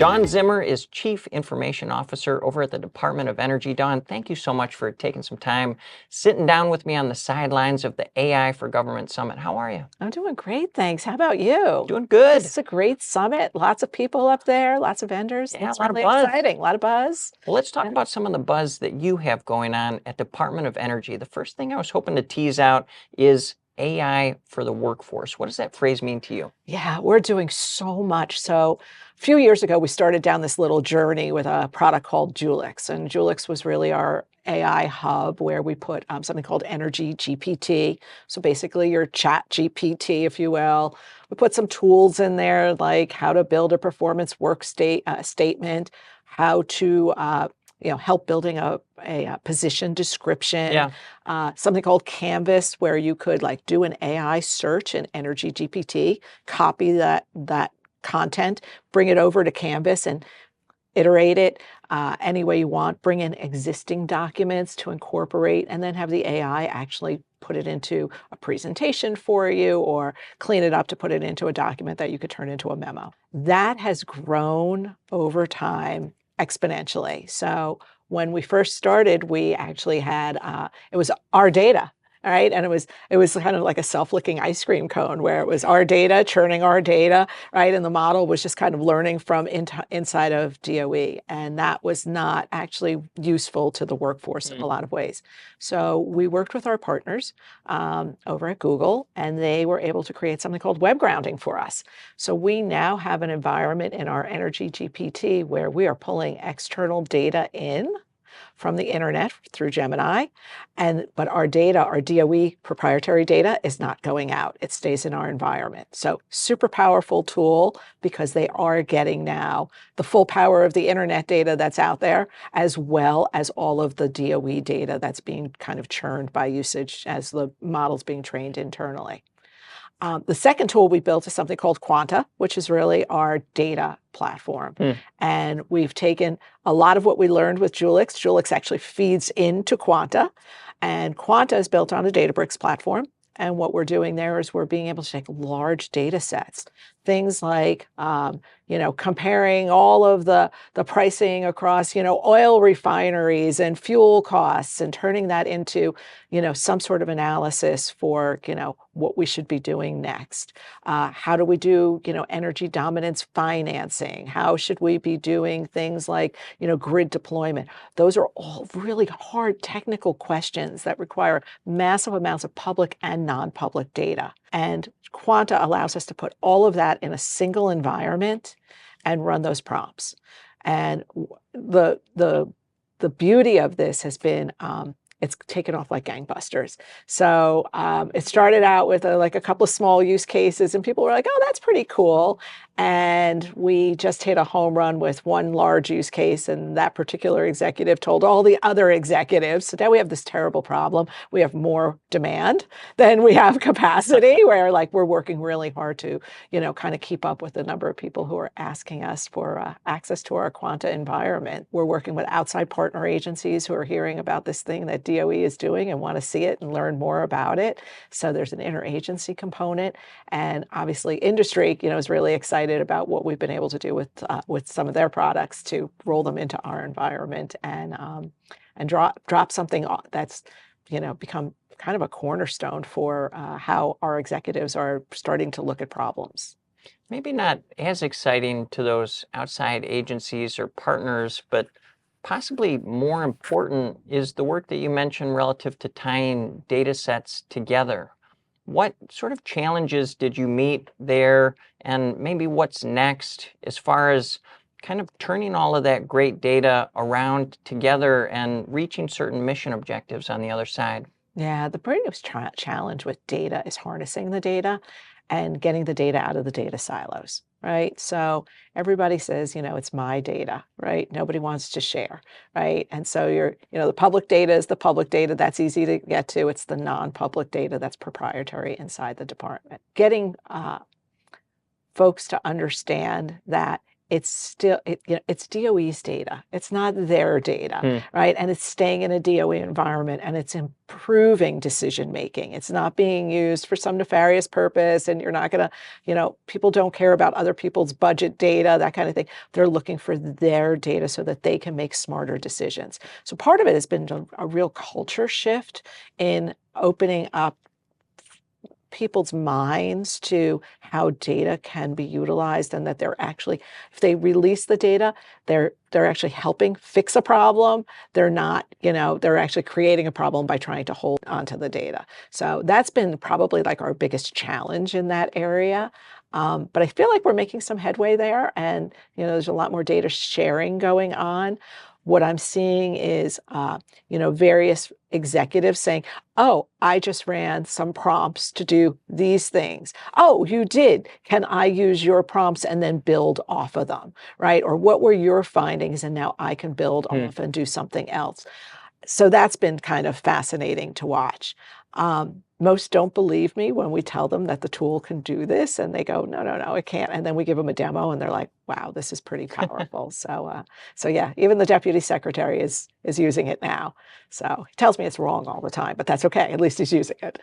Dawn Zimmer is Chief Information Officer over at the Department of Energy. Dawn, thank you so much for taking some time, sitting down with me on the sidelines of the AI for Government Summit. How are you? I'm doing great, thanks. How about you? Doing good. This is a great summit. Lots of people up there, lots of vendors. Yeah, It's a lot of really buzz. exciting. A lot of buzz. Well, let's talk about some of the buzz that you have going on at Department of Energy. The first thing I was hoping to tease out is AI for the workforce. What does that phrase mean to you? Yeah, we're doing so much. So a few years ago, we started down this little journey with a product called Julix. And Julix was really our AI hub where we put something called EnergyGPT. So basically your chat GPT, if you will. We put some tools in there like how to build a performance work statement, how to help building a position description. Yeah. Something called Canvas, where you could like do an AI search in EnergyGPT, copy that content, bring it over to Canvas and iterate it any way you want, bring in existing documents to incorporate, and then have the AI actually put it into a presentation for you or clean it up to put it into a document that you could turn into a memo. That has grown over time exponentially. So when we first started, we actually had, it was our data, all right? And it was kind of like a self-licking ice cream cone where it was our data, churning our data, right? And the model was just kind of learning from inside of DOE. And that was not actually useful to the workforce in a lot of ways. So we worked with our partners over at Google, and they were able to create something called web grounding for us. So we now have an environment in our EnergyGPT where we are pulling external data in from the internet through Gemini, but our data, our DOE proprietary data, is not going out. It stays in our environment. So super powerful tool because they are getting now the full power of the internet data that's out there, as well as all of the DOE data that's being kind of churned by usage as the model's being trained internally. The second tool we built is something called Quanta, which is really our data platform. And we've taken a lot of what we learned with Julix. Julix actually feeds into Quanta, and Quanta is built on a Databricks platform. And what we're doing there is we're being able to take large data sets, things like, comparing all of the pricing across, oil refineries and fuel costs and turning that into, some sort of analysis for, what we should be doing next. How do we do, energy dominance financing? How should we be doing things like, grid deployment? Those are all really hard technical questions that require massive amounts of public and non-public data. And Quanta allows us to put all of that in a single environment and run those prompts. And the beauty of this has been it's taken off like gangbusters. So it started out with a couple of small use cases, and people were like, "Oh, that's pretty cool." And we just hit a home run with one large use case, and that particular executive told all the other executives. So now we have this terrible problem. We have more demand than we have capacity, where we're working really hard to, kind of keep up with the number of people who are asking us for access to our Quanta environment. We're working with outside partner agencies who are hearing about this thing that DOE is doing and want to see it and learn more about it. So there's an interagency component, and obviously industry, is really excited about what we've been able to do with some of their products to roll them into our environment and drop something that's become kind of a cornerstone for how our executives are starting to look at problems. Maybe not as exciting to those outside agencies or partners, but possibly more important is the work that you mentioned relative to tying data sets together. What sort of challenges did you meet there, and maybe what's next as far as kind of turning all of that great data around together and reaching certain mission objectives on the other side? Yeah, the biggest challenge with data is harnessing the data and getting the data out of the data silos, right? So everybody says, it's my data, right? Nobody wants to share, right? And so the public data is the public data. That's easy to get to. It's the non-public data that's proprietary inside the department. Getting folks to understand that it's still, it's DOE's data. It's not their data, Hmm. right? And it's staying in a DOE environment and it's improving decision making. It's not being used for some nefarious purpose, and you're not going to, people don't care about other people's budget data, that kind of thing. They're looking for their data so that they can make smarter decisions. So part of it has been a real culture shift in opening up people's minds to how data can be utilized, and that they're actually, if they release the data, they're actually helping fix a problem. They're not, they're actually creating a problem by trying to hold onto the data. So that's been probably like our biggest challenge in that area. But I feel like we're making some headway there, and there's a lot more data sharing going on. What I'm seeing is, various executives saying, "Oh, I just ran some prompts to do these things. Oh, you did. Can I use your prompts and then build off of them?" Right? Or what were your findings? And now I can build Hmm. off and do something else. So that's been kind of fascinating to watch. Most don't believe me when we tell them that the tool can do this, and they go, "No, no, no, it can't." And then we give them a demo, and they're like, "Wow, this is pretty powerful." So yeah, even the deputy secretary is using it now. So he tells me it's wrong all the time, but that's okay. At least he's using it.